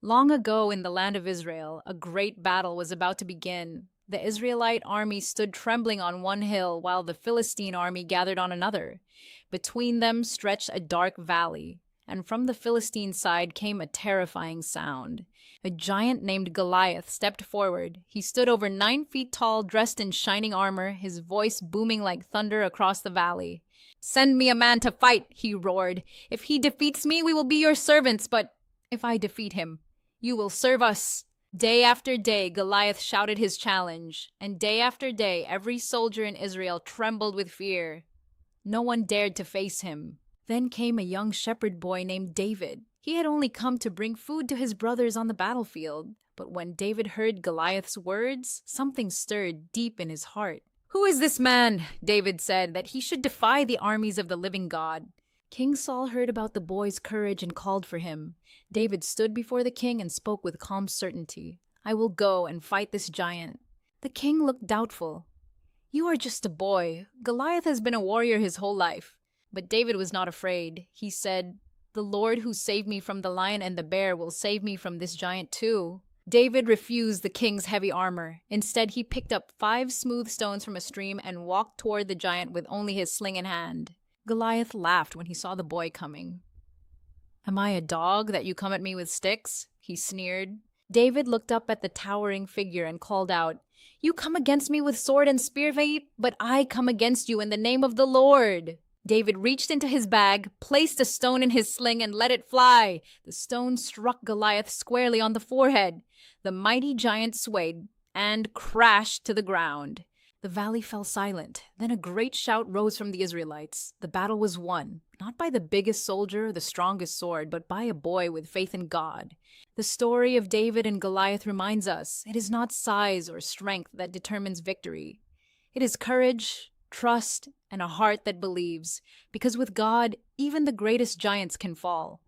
Long ago in the land of Israel, a great battle was about to begin. The Israelite army stood trembling on one hill while the Philistine army gathered on another. Between them stretched a dark valley, and from the Philistine side came a terrifying sound. A giant named Goliath stepped forward. He stood over 9 feet tall, dressed in shining armor, his voice booming like thunder across the valley. "Send me a man to fight," he roared. "If he defeats me, we will be your servants, but if I defeat him, you will serve us." Day after day, Goliath shouted his challenge, and day after day, every soldier in Israel trembled with fear. No one dared to face him. Then came a young shepherd boy named David. He had only come to bring food to his brothers on the battlefield. But when David heard Goliath's words, something stirred deep in his heart. "Who is this man," David said, "that he should defy the armies of the living God?" King Saul heard about the boy's courage and called for him. David stood before the king and spoke with calm certainty. "I will go and fight this giant." The king looked doubtful. "You are just a boy. Goliath has been a warrior his whole life." But David was not afraid. He said, "The Lord who saved me from the lion and the bear will save me from this giant too." David refused the king's heavy armor. Instead, he picked up 5 smooth stones from a stream and walked toward the giant with only his sling in hand. Goliath laughed when he saw the boy coming. "Am I a dog that you come at me with sticks?" he sneered. David looked up at the towering figure and called out, "You come against me with sword and spear, but I come against you in the name of the Lord." David reached into his bag, placed a stone in his sling, and let it fly. The stone struck Goliath squarely on the forehead. The mighty giant swayed and crashed to the ground. The valley fell silent. Then a great shout rose from the Israelites. The battle was won, not by the biggest soldier or the strongest sword, but by a boy with faith in God. The story of David and Goliath reminds us it is not size or strength that determines victory. It is courage, trust, and a heart that believes, because with God, even the greatest giants can fall.